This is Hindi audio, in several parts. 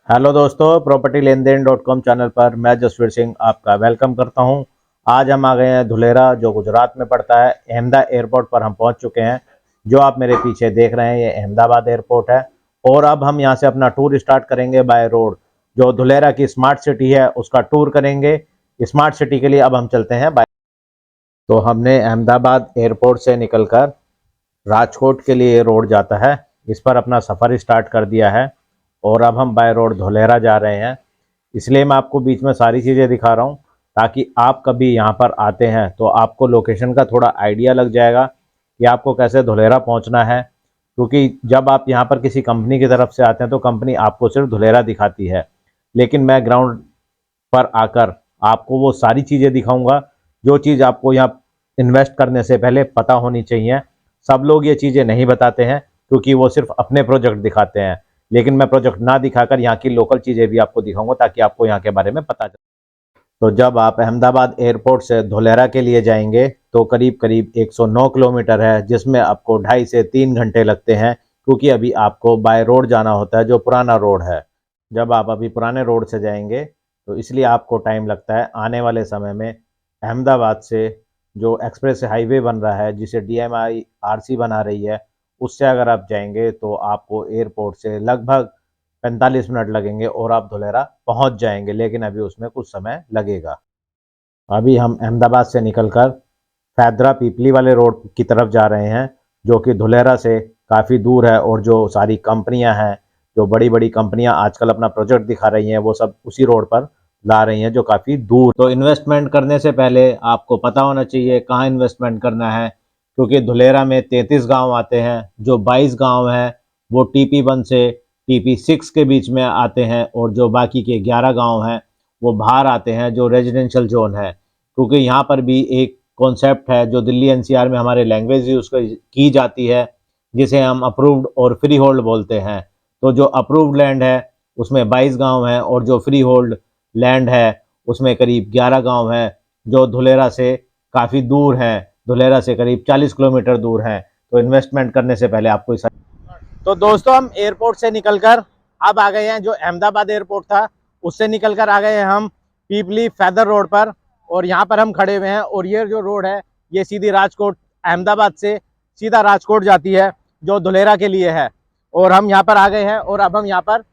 हेलो दोस्तों, प्रॉपर्टी लेन देन .com चैनल पर मैं जसवीर सिंह आपका वेलकम करता हूं। आज हम आ गए हैं धुलेरा, जो गुजरात में पड़ता है। अहमदा एयरपोर्ट पर हम पहुंच चुके हैं। जो आप मेरे पीछे देख रहे हैं ये अहमदाबाद एयरपोर्ट है। और अब हम यहां से अपना टूर स्टार्ट करेंगे बाय रोड। जो धुलेरा की स्मार्ट सिटी है उसका टूर करेंगे। स्मार्ट सिटी के लिए अब हम चलते हैं बाय। तो हमने अहमदाबाद एयरपोर्ट से निकलकर राजकोट के लिए रोड जाता है, इस पर अपना सफ़र स्टार्ट कर दिया है। और अब हम बाय रोड धुलेरा जा रहे हैं। इसलिए मैं आपको बीच में सारी चीज़ें दिखा रहा हूँ, ताकि आप कभी यहाँ पर आते हैं तो आपको लोकेशन का थोड़ा आइडिया लग जाएगा कि आपको कैसे धुलेरा पहुँचना है। क्योंकि जब आप यहाँ पर किसी कंपनी की तरफ से आते हैं तो कंपनी आपको सिर्फ धुलेरा दिखाती है, लेकिन मैं ग्राउंड पर आकर आपको वो सारी चीज़ें दिखाऊंगा जो चीज़ आपको यहाँ इन्वेस्ट करने से पहले पता होनी चाहिए। सब लोग ये चीज़ें नहीं बताते हैं क्योंकि वो सिर्फ अपने प्रोजेक्ट दिखाते हैं, लेकिन मैं प्रोजेक्ट ना दिखाकर यहाँ की लोकल चीज़ें भी आपको दिखाऊंगा ताकि आपको यहाँ के बारे में पता चले। तो जब आप अहमदाबाद एयरपोर्ट से धुलेरा के लिए जाएंगे तो करीब करीब 109 किलोमीटर है, जिसमें आपको 2.5 से 3 घंटे लगते हैं, क्योंकि अभी आपको बाय रोड जाना होता है जो पुराना रोड है। जब आप अभी पुराने रोड से जाएंगे तो इसलिए आपको टाइम लगता है। आने वाले समय में अहमदाबाद से जो एक्सप्रेस हाईवे बन रहा है, जिसे DMIRC बना रही है, उससे अगर आप जाएंगे तो आपको एयरपोर्ट से लगभग 45 मिनट लगेंगे और आप धुलेरा पहुंच जाएंगे, लेकिन अभी उसमें कुछ समय लगेगा। अभी हम अहमदाबाद से निकलकर फैदरा पीपली वाले रोड की तरफ जा रहे हैं, जो कि धुलेरा से काफ़ी दूर है। और जो सारी कंपनियां हैं, जो बड़ी बड़ी कंपनियां आजकल अपना प्रोजेक्ट दिखा रही हैं, वो सब उसी रोड पर ला रही हैं जो काफ़ी दूर। तो इन्वेस्टमेंट करने से पहले आपको पता होना चाहिए कहाँ इन्वेस्टमेंट करना है, क्योंकि धुलेरा में 33 गांव आते हैं। जो 22 गांव हैं वो TP1 से TP6 के बीच में आते हैं, और जो बाकी के 11 गांव हैं वो बाहर आते हैं, जो रेजिडेंशियल जोन है। क्योंकि यहाँ पर भी एक कॉन्सेप्ट है जो दिल्ली NCR में हमारे लैंग्वेज यूज़ की जाती है, जिसे हम अप्रूव्ड और फ्री होल्ड बोलते हैं। तो जो अप्रूव्ड लैंड है उसमें 22 गांव हैं, और जो फ्री होल्ड लैंड है उसमें करीब 11 गांव हैं, जो धुलेरा से काफ़ी दूर हैं। धुलेरा से करीब 40 किलोमीटर दूर हैं। तो इन्वेस्टमेंट करने से पहले आपको इस। तो दोस्तों, हम एयरपोर्ट से निकलकर अब आ गए हैं, जो अहमदाबाद एयरपोर्ट था उससे निकलकर आ गए हैं हम पीपली फैदर रोड पर। और यहाँ पर हम खड़े हुए हैं, और ये जो रोड है ये सीधी राजकोट, अहमदाबाद से सीधा राजकोट जाती है, जो धुलेरा के लिए है। और हम यहाँ पर आ गए हैं, और अब हम यहाँ पर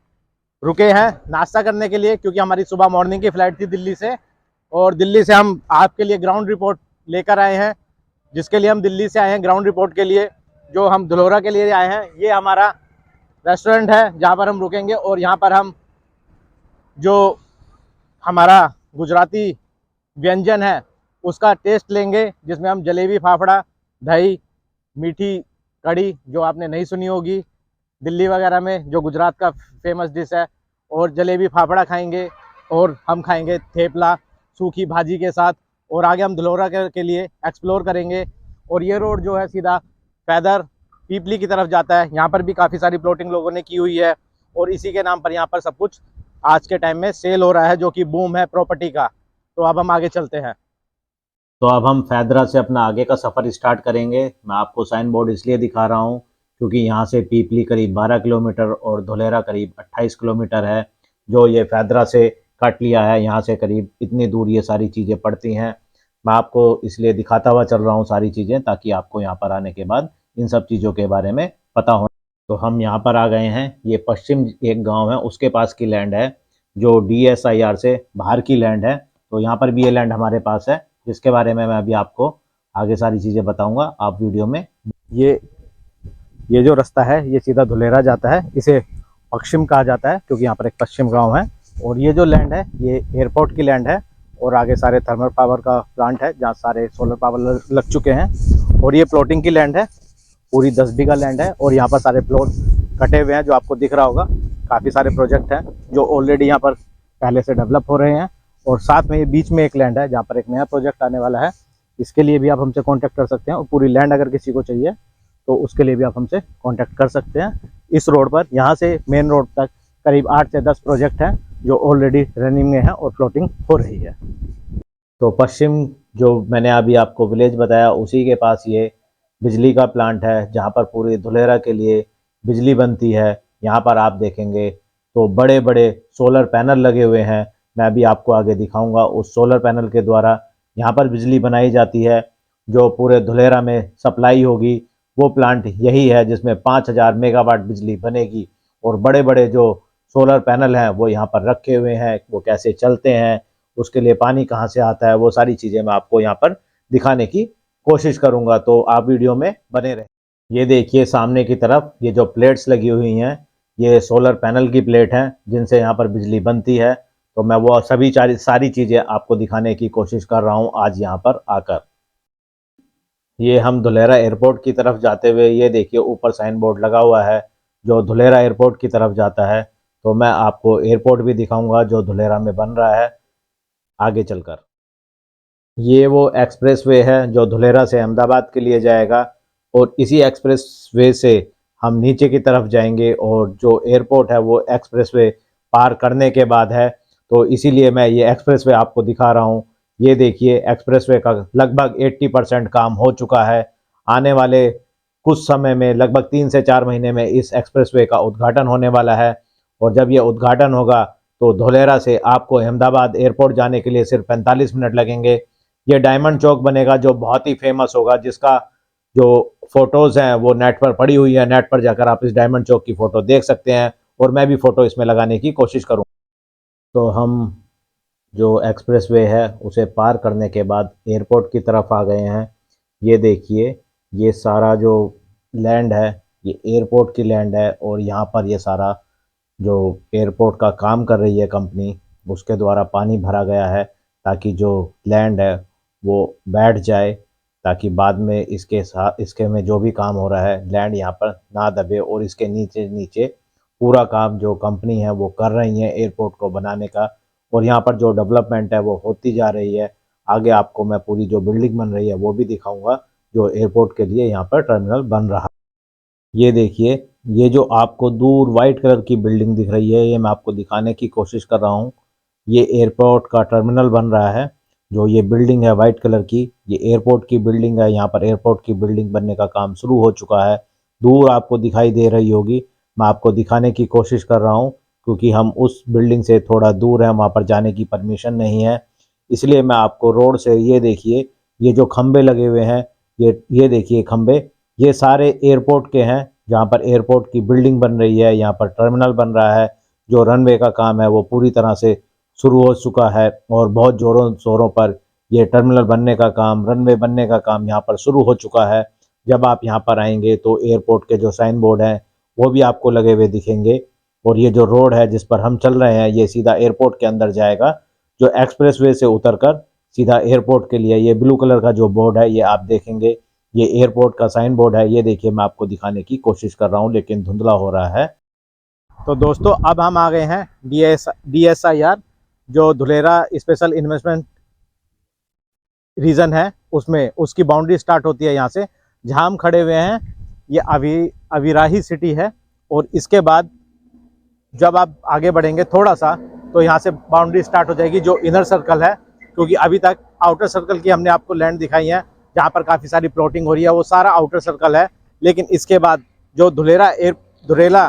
रुके हैं नाश्ता करने के लिए, क्योंकि हमारी सुबह मॉर्निंग की फ़्लाइट थी दिल्ली से। और दिल्ली से हम आपके लिए ग्राउंड रिपोर्ट लेकर आए हैं, जिसके लिए हम दिल्ली से आए हैं ग्राउंड रिपोर्ट के लिए। जो हम धुलेरा के लिए आए हैं, ये हमारा रेस्टोरेंट है जहाँ पर हम रुकेंगे। और यहाँ पर हम जो हमारा गुजराती व्यंजन है उसका टेस्ट लेंगे, जिसमें हम जलेबी फाफड़ा, दही, मीठी कड़ी, जो आपने नहीं सुनी होगी दिल्ली वगैरह में, जो गुजरात का फेमस डिश है, और जलेबी फाफड़ा खाएंगे। और हम खाएंगे थेपला सूखी भाजी के साथ। और आगे हम धुलेरा के लिए एक्सप्लोर करेंगे। और ये रोड जो है सीधा फैदर पीपली की तरफ जाता है। यहाँ पर भी काफ़ी सारी प्लॉटिंग लोगों ने की हुई है, और इसी के नाम पर यहाँ पर सब कुछ आज के टाइम में सेल हो रहा है, जो कि बूम है प्रॉपर्टी का। तो अब हम आगे चलते हैं। तो अब हम फैदरा से अपना आगे का सफ़र स्टार्ट करेंगे। मैं आपको साइन बोर्ड इसलिए दिखा रहा हूँ क्योंकि यहाँ से पीपली करीब 12 किलोमीटर और धुलेरा करीब 28 किलोमीटर है। जो ये फैदरा से कट लिया है, यहाँ से करीब इतनी दूर ये सारी चीज़ें पड़ती हैं। मैं आपको इसलिए दिखाता हुआ चल रहा हूँ सारी चीज़ें, ताकि आपको यहाँ पर आने के बाद इन सब चीज़ों के बारे में पता हो। तो हम यहाँ पर आ गए हैं। ये पश्चिम एक गांव है उसके पास की लैंड है, जो DSIR से बाहर की लैंड है। तो यहाँ पर भी ये लैंड हमारे पास है, जिसके बारे में मैं अभी आपको आगे सारी चीज़ें बताऊंगा। आप वीडियो में ये जो रास्ता है ये सीधा धुलेरा जाता है। इसे पश्चिम कहा जाता है क्योंकि यहाँ पर एक पश्चिम गांव है। और ये जो लैंड है ये एयरपोर्ट की लैंड है, और आगे सारे थर्मल पावर का प्लांट है जहाँ सारे सोलर पावर लग चुके हैं। और ये प्लॉटिंग की लैंड है, पूरी 10 बीघा लैंड है। और यहाँ पर सारे प्लॉट कटे हुए हैं, जो आपको दिख रहा होगा। काफ़ी सारे प्रोजेक्ट हैं जो ऑलरेडी यहाँ पर पहले से डेवलप हो रहे हैं। और साथ में ये बीच में एक लैंड है जहाँ पर एक नया प्रोजेक्ट आने वाला है। इसके लिए भी आप हमसे कांटेक्ट कर सकते हैं। और पूरी लैंड अगर किसी को चाहिए तो उसके लिए भी आप हमसे कांटेक्ट कर सकते हैं। इस रोड पर यहाँ से मेन रोड तक करीब 8 से 10 प्रोजेक्ट हैं जो ऑलरेडी रनिंग में हैं और प्लॉटिंग हो रही है। तो पश्चिम जो मैंने अभी आपको विलेज बताया, उसी के पास ये बिजली का प्लांट है, जहाँ पर पूरी धुलेरा के लिए बिजली बनती है। यहाँ पर आप देखेंगे तो बड़े बड़े सोलर पैनल लगे हुए हैं। मैं अभी आपको आगे दिखाऊंगा। उस सोलर पैनल के द्वारा यहाँ पर बिजली बनाई जाती है जो पूरे धुलेरा में सप्लाई होगी। वो प्लांट यही है जिसमें 5000 मेगावाट बिजली बनेगी। और बड़े बड़े जो सोलर पैनल हैं वो यहाँ पर रखे हुए हैं। वो कैसे चलते हैं, उसके लिए पानी कहाँ से आता है, वो सारी चीज़ें मैं आपको यहाँ पर दिखाने की कोशिश करूँगा। तो आप वीडियो में बने रहें। ये देखिए सामने की तरफ ये जो प्लेट्स लगी हुई हैं, ये सोलर पैनल की प्लेट हैं जिनसे यहाँ पर बिजली बनती है। तो मैं वो सभी सारी चीज़ें आपको दिखाने की कोशिश कर रहा हूँ आज यहाँ पर आकर। ये हम धुलेरा एयरपोर्ट की तरफ जाते हुए, ये देखिए ऊपर साइन बोर्ड लगा हुआ है जो धुलेरा एयरपोर्ट की तरफ जाता है। तो मैं आपको एयरपोर्ट भी दिखाऊंगा जो धुलेरा में बन रहा है आगे चलकर। ये वो एक्सप्रेस वे है जो धुलेरा से अहमदाबाद के लिए जाएगा और इसी एक्सप्रेस वे से हम नीचे की तरफ जाएंगे। और जो एयरपोर्ट है वो एक्सप्रेस वे पार करने के बाद है, तो इसीलिए मैं ये एक्सप्रेस वे आपको दिखा रहा हूँ। ये देखिए एक्सप्रेस वे का लगभग 80% काम हो चुका है। आने वाले कुछ समय में, लगभग 3 से 4 महीने में, इस एक्सप्रेस वे का उद्घाटन होने वाला है। और जब ये उद्घाटन होगा तो धुलेरा से आपको अहमदाबाद एयरपोर्ट जाने के लिए सिर्फ 45 मिनट लगेंगे। ये डायमंड चौक बनेगा जो बहुत ही फेमस होगा, जिसका जो फोटोज हैं वो नेट पर पड़ी हुई है। नेट पर जाकर आप इस डायमंड चौक की फ़ोटो देख सकते हैं और मैं भी फ़ोटो इसमें लगाने की कोशिश करूँ। तो हम जो एक्सप्रेस वे है उसे पार करने के बाद एयरपोर्ट की तरफ आ गए हैं। ये देखिए ये सारा जो लैंड है ये एयरपोर्ट की लैंड है और यहाँ पर ये सारा जो एयरपोर्ट का काम कर रही है कंपनी, उसके द्वारा पानी भरा गया है ताकि जो लैंड है वो बैठ जाए, ताकि बाद में इसके साथ इसके में जो भी काम हो रहा है लैंड यहाँ पर ना दबे। और इसके नीचे नीचे पूरा काम जो कंपनी है वो कर रही है एयरपोर्ट को बनाने का। और यहाँ पर जो डेवलपमेंट है वो होती जा रही है। आगे आपको मैं पूरी जो बिल्डिंग बन रही है वो भी दिखाऊंगा जो एयरपोर्ट के लिए यहाँ पर टर्मिनल बन रहा है। ये देखिए ये जो आपको दूर वाइट कलर की बिल्डिंग दिख रही है, ये मैं आपको दिखाने की कोशिश कर रहा हूँ। ये एयरपोर्ट का टर्मिनल बन रहा है। जो ये बिल्डिंग है वाइट कलर की, ये एयरपोर्ट की बिल्डिंग है। यहाँ पर एयरपोर्ट की बिल्डिंग बनने का काम शुरू हो चुका है। दूर आपको दिखाई दे रही होगी, मैं आपको दिखाने की कोशिश कर रहा हूँ क्योंकि हम उस बिल्डिंग से थोड़ा दूर हैं, वहाँ पर जाने की परमिशन नहीं है। इसलिए मैं आपको रोड से, ये देखिए ये जो खंबे लगे हुए हैं, ये देखिए खंबे, ये सारे एयरपोर्ट के हैं जहाँ पर एयरपोर्ट की बिल्डिंग बन रही है। यहाँ पर टर्मिनल बन रहा है। जो रनवे का काम है वो पूरी तरह से शुरू हो चुका है और बहुत ज़ोरों शोरों पर ये टर्मिनल बनने का काम, रनवे बनने का काम यहाँ पर शुरू हो चुका है। जब आप यहाँ पर आएंगे तो एयरपोर्ट के जो साइन बोर्ड हैं वो भी आपको लगे हुए दिखेंगे। और ये जो रोड है जिस पर हम चल रहे हैं ये सीधा एयरपोर्ट के अंदर जाएगा। जो एक्सप्रेस वे से उतरकर सीधा एयरपोर्ट के लिए, ये ब्लू कलर का जो बोर्ड है ये आप देखेंगे, ये एयरपोर्ट का साइन बोर्ड है। ये देखिए मैं आपको दिखाने की कोशिश कर रहा हूँ लेकिन धुंधला हो रहा है। तो दोस्तों अब हम आ गए हैं DSIR जो धुलेरा स्पेशल इन्वेस्टमेंट रीजन है, उसमें उसकी बाउंड्री स्टार्ट होती है यहाँ से। जहाँ हम खड़े हुए हैं ये अविराही सिटी है। और इसके बाद जब आप आगे बढ़ेंगे थोड़ा सा तो यहाँ से बाउंड्री स्टार्ट हो जाएगी जो इनर सर्कल है। क्योंकि अभी तक आउटर सर्कल की हमने आपको लैंड दिखाई है जहाँ पर काफ़ी सारी प्लॉटिंग हो रही है, वो सारा आउटर सर्कल है। लेकिन इसके बाद जो धुलेरा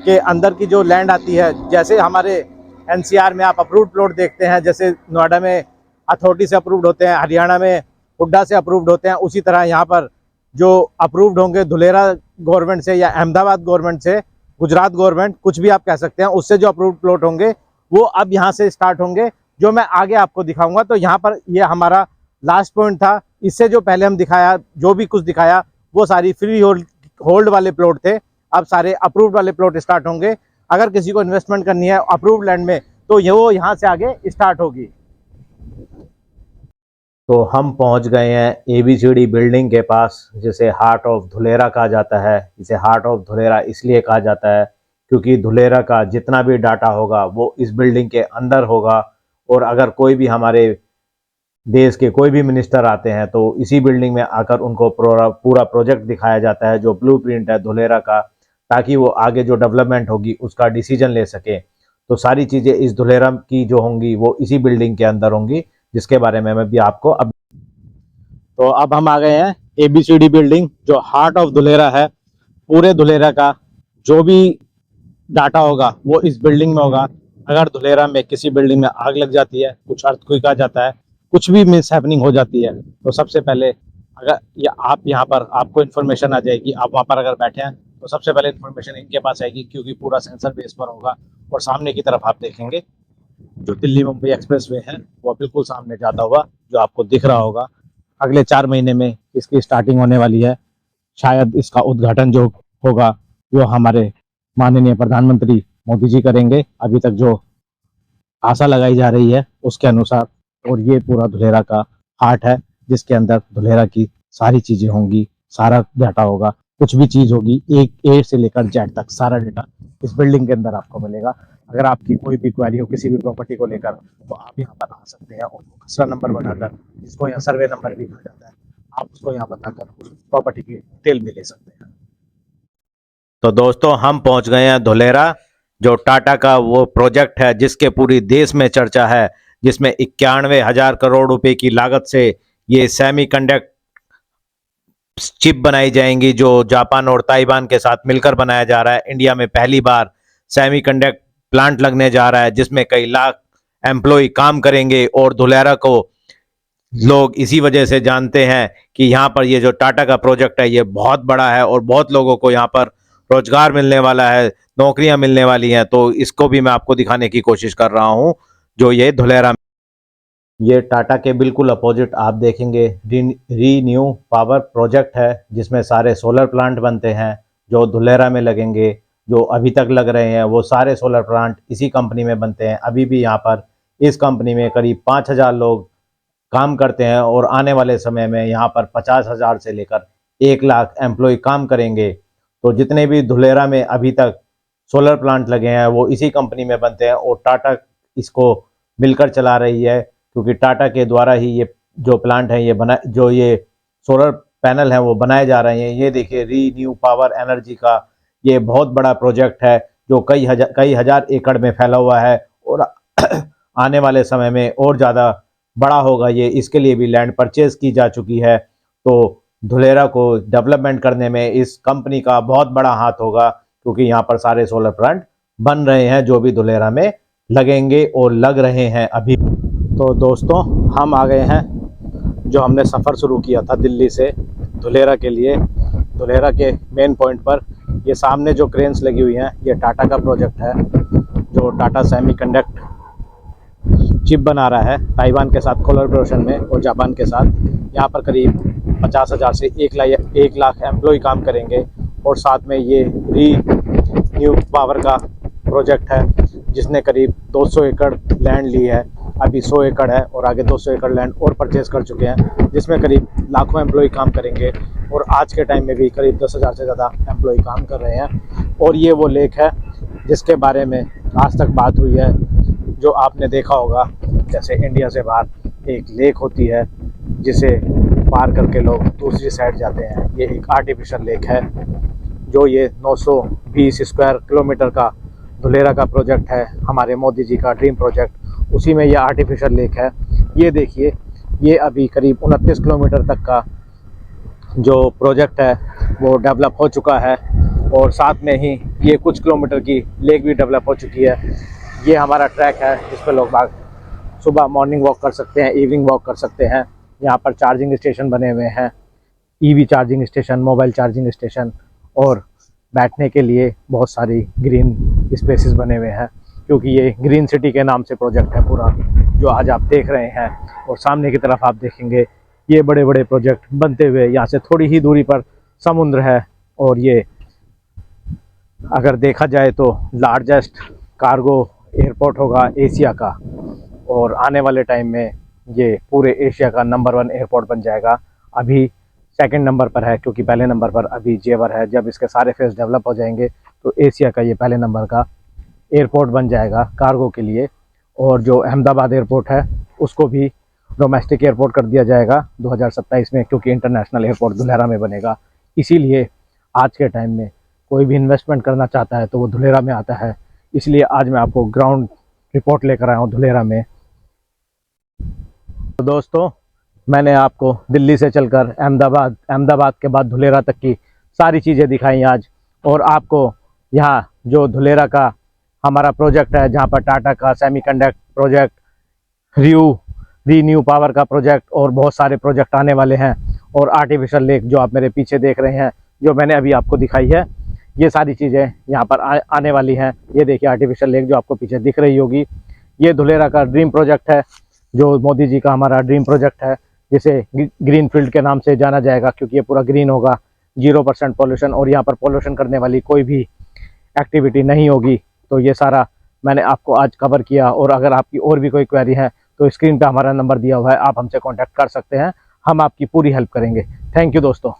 के अंदर की जो लैंड आती है, जैसे हमारे NCR में आप अप्रूव्ड प्लॉट देखते हैं, जैसे नोएडा में अथॉरिटी से अप्रूव्ड होते हैं, हरियाणा में हुड्डा से अप्रूव्ड होते हैं, उसी तरह यहाँ पर जो अप्रूव्ड होंगे धुलेरा गवर्नमेंट से या अहमदाबाद गवर्नमेंट से, गुजरात गवर्नमेंट, कुछ भी आप कह सकते हैं, उससे जो अप्रूव्ड प्लॉट होंगे वो अब यहाँ से स्टार्ट होंगे, जो मैं आगे आपको दिखाऊंगा। तो यहाँ पर ये हमारा लास्ट पॉइंट था। इससे जो पहले हम दिखाया, जो भी कुछ दिखाया, वो सारी फ्री होल्ड वाले प्लॉट थे। अब सारे अप्रूव्ड वाले प्लॉट स्टार्ट होंगे। अगर किसी को इन्वेस्टमेंट करनी है अप्रूव्ड लैंड में तो ये वो यहाँ से आगे स्टार्ट होगी। तो हम पहुंच गए हैं ABCD बिल्डिंग के पास, जिसे हार्ट ऑफ धुलेरा कहा जाता है। इसे हार्ट ऑफ धुलेरा इसलिए कहा जाता है क्योंकि धुलेरा का जितना भी डाटा होगा वो इस बिल्डिंग के अंदर होगा। और अगर कोई भी हमारे देश के कोई भी मिनिस्टर आते हैं तो इसी बिल्डिंग में आकर उनको पूरा प्रोजेक्ट दिखाया जाता है जो ब्लूप्रिंट है धुलेरा का, ताकि वो आगे जो डेवलपमेंट होगी उसका डिसीजन ले सके। तो सारी चीज़ें इस धुलेरा की जो होंगी वो इसी बिल्डिंग के अंदर होंगी, जिसके बारे में मैं भी आपको अब। तो अब हम आ गए हैं ABCD बिल्डिंग जो हार्ट ऑफ धुलेरा है। पूरे धुलेरा का जो भी डाटा होगा वो इस बिल्डिंग में होगा। अगर धुलेरा में किसी बिल्डिंग में आग लग जाती है, कुछ अर्थक्वेक आ जाता है, कुछ भी मिस हैपनिंग हो जाती है, तो सबसे पहले अगर या आप यहाँ पर आपको इन्फॉर्मेशन आ जाएगी, आप वहाँ पर अगर बैठे हैं तो सबसे पहले इन्फॉर्मेशन इनके पास आएगी, क्योंकि पूरा सेंसर बेस पर होगा। और सामने की तरफ आप देखेंगे जो दिल्ली मुंबई एक्सप्रेस वे है वो बिल्कुल सामने जाता हुआ जो आपको दिख रहा होगा। अगले 4 महीने में इसकी स्टार्टिंग होने वाली है। शायद इसका उद्घाटन जो होगा वो हमारे माननीय प्रधानमंत्री मोदी जी करेंगे, अभी तक जो आशा लगाई जा रही है उसके अनुसार। और ये पूरा धुलेरा का हार्ट है, जिसके अंदर धुलेरा की सारी चीजें होंगी, सारा डाटा होगा, कुछ भी चीज होगी, एक ए से लेकर जेड तक सारा डाटा इस बिल्डिंग के अंदर आपको मिलेगा। अगर आपकी कोई भी क्वेरी हो किसी भी प्रॉपर्टी को लेकर तो आप यहाँ पर आ सकते हैं और खसरा नंबर बनाकर, जिसको यहाँ सर्वे नंबर भी कहा जाता है, आप उसको यहाँ बताकर उस प्रॉपर्टी की डिटेल भी ले सकते हैं। तो दोस्तों हम पहुंच गए हैं धुलेरा, जो टाटा का वो प्रोजेक्ट है जिसके पूरी देश में चर्चा है, जिसमें 91,000 करोड़ रुपए की लागत से ये सेमीकंडक्टर चिप बनाई जाएंगी, जो जापान और ताइवान के साथ मिलकर बनाया जा रहा है। इंडिया में पहली बार सेमीकंडक्टर प्लांट लगने जा रहा है, जिसमें कई लाख एम्प्लॉय काम करेंगे। और धुलेरा को लोग इसी वजह से जानते हैं कि यहाँ पर ये जो टाटा का प्रोजेक्ट है ये बहुत बड़ा है और बहुत लोगों को यहाँ पर रोजगार मिलने वाला है, नौकरियां मिलने वाली हैं। तो इसको भी मैं आपको दिखाने की कोशिश कर रहा हूँ, जो ये धुलेरा। ये टाटा के बिल्कुल अपोजिट आप देखेंगे रीन्यू पावर प्रोजेक्ट है, जिसमें सारे सोलर प्लांट बनते हैं जो धुलेरा में लगेंगे। जो अभी तक लग रहे हैं वो सारे सोलर प्लांट इसी कंपनी में बनते हैं। अभी भी यहाँ पर इस कंपनी में करीब 5,000 लोग काम करते हैं और आने वाले समय में यहाँ पर 50,000 से लेकर 1 लाख एम्प्लॉय काम करेंगे। तो जितने भी धुलेरा में अभी तक सोलर प्लांट लगे हैं वो इसी कंपनी में बनते हैं और टाटा इसको मिलकर चला रही है, क्योंकि टाटा के द्वारा ही ये जो प्लांट है ये बना, जो ये सोलर पैनल है वो बनाए जा रहे हैं। ये देखिए रीन्यू पावर एनर्जी का ये बहुत बड़ा प्रोजेक्ट है, जो कई हजार एकड़ में फैला हुआ है और आने वाले समय में और ज़्यादा बड़ा होगा ये। इसके लिए भी लैंड परचेज की जा चुकी है। तो धुलेरा को डेवलपमेंट करने में इस कंपनी का बहुत बड़ा हाथ होगा, क्योंकि यहाँ पर सारे सोलर प्लांट बन रहे हैं जो भी धुलेरा में लगेंगे और लग रहे हैं अभी। तो दोस्तों हम आ गए हैं, जो हमने सफ़र शुरू किया था दिल्ली से धुलेरा के लिए, धुलेरा के मेन पॉइंट पर। ये सामने जो क्रेन्स लगी हुई हैं ये टाटा का प्रोजेक्ट है, जो टाटा सेमीकंडक्टर चिप बना रहा है ताइवान के साथ कोलैबोरेशन में और जापान के साथ। यहाँ पर करीब 50,000 से 1 लाख एम्प्लॉय काम करेंगे। और साथ में ये रीन्यू पावर का प्रोजेक्ट है, जिसने करीब 200 एकड़ लैंड ली है। अभी 100 एकड़ है और आगे 200 एकड़ लैंड और परचेज कर चुके हैं, जिसमें करीब लाखों एम्प्लॉय काम करेंगे। और आज के टाइम में भी करीब 10,000 से ज़्यादा एम्प्लॉय काम कर रहे हैं। और ये वो लेक है जिसके बारे में आज तक बात हुई है, जो आपने देखा होगा, जैसे इंडिया से बाहर एक लेक होती है जिसे पार करके लोग दूसरी साइड जाते हैं। ये एक आर्टिफिशियल लेक है, जो ये 920 स्क्वायर किलोमीटर का धुलेरा का प्रोजेक्ट है, हमारे मोदी जी का ड्रीम प्रोजेक्ट। उसी में यह आर्टिफिशियल लेक है। ये देखिए, ये अभी करीब 29 किलोमीटर तक का जो प्रोजेक्ट है वो डेवलप हो चुका है। और साथ में ही ये कुछ किलोमीटर की लेक भी डेवलप हो चुकी है। ये हमारा ट्रैक है जिस पर लोग बाग सुबह मॉर्निंग वॉक कर सकते हैं, इवनिंग वॉक कर सकते हैं। यहाँ पर चार्जिंग स्टेशन बने हुए हैं, EV charging station, mobile charging station, और बैठने के लिए बहुत सारी ग्रीन स्पेसेस बने हुए हैं, क्योंकि ये ग्रीन सिटी के नाम से प्रोजेक्ट है पूरा, जो आज आप देख रहे हैं। और सामने की तरफ आप देखेंगे ये बड़े बड़े प्रोजेक्ट बनते हुए, यहाँ से थोड़ी ही दूरी पर समुद्र है। और ये अगर देखा जाए तो लार्जेस्ट कार्गो एयरपोर्ट होगा एशिया का, और आने वाले टाइम में ये पूरे एशिया का नंबर 1 एयरपोर्ट बन जाएगा। अभी सेकंड नंबर पर है, क्योंकि पहले नंबर पर अभी जेवर है। जब इसके सारे फेस डेवलप हो जाएंगे तो एशिया का ये पहले नंबर का एयरपोर्ट बन जाएगा कार्गो के लिए। और जो अहमदाबाद एयरपोर्ट है उसको भी डोमेस्टिक एयरपोर्ट कर दिया जाएगा 2027 में, क्योंकि इंटरनेशनल एयरपोर्ट धुलेरा में बनेगा। इसीलिए आज के टाइम में कोई भी इन्वेस्टमेंट करना चाहता है तो वो धुलेरा में आता है। इसलिए आज मैं आपको ग्राउंड रिपोर्ट लेकर आया हूँ धुलेरा में। तो दोस्तों मैंने आपको दिल्ली से चलकर अहमदाबाद के बाद धुलेरा तक की सारी चीज़ें दिखाई आज, और आपको यहाँ जो धुलेरा का हमारा प्रोजेक्ट है, जहाँ पर टाटा का सेमीकंडक्टर प्रोजेक्ट, रीन्यू पावर का प्रोजेक्ट और बहुत सारे प्रोजेक्ट आने वाले हैं। और आर्टिफिशियल लेक जो आप मेरे पीछे देख रहे हैं, जो मैंने अभी आपको दिखाई है, ये सारी चीज़ें यहाँ पर आने वाली हैं। ये देखिए आर्टिफिशियल लेक जो आपको पीछे दिख रही होगी, ये धुलेरा का ड्रीम प्रोजेक्ट है, जो मोदी जी का हमारा ड्रीम प्रोजेक्ट है, जिसे ग्रीन फील्ड के नाम से जाना जाएगा, क्योंकि ये पूरा ग्रीन होगा, 0% पॉल्यूशन, और यहाँ पर पॉल्यूशन करने वाली कोई भी एक्टिविटी नहीं होगी। तो ये सारा मैंने आपको आज कवर किया। और अगर आपकी और भी कोई क्वेरी है तो स्क्रीन पे हमारा नंबर दिया हुआ है, आप हमसे कांटेक्ट कर सकते हैं, हम आपकी पूरी हेल्प करेंगे। थैंक यू दोस्तों।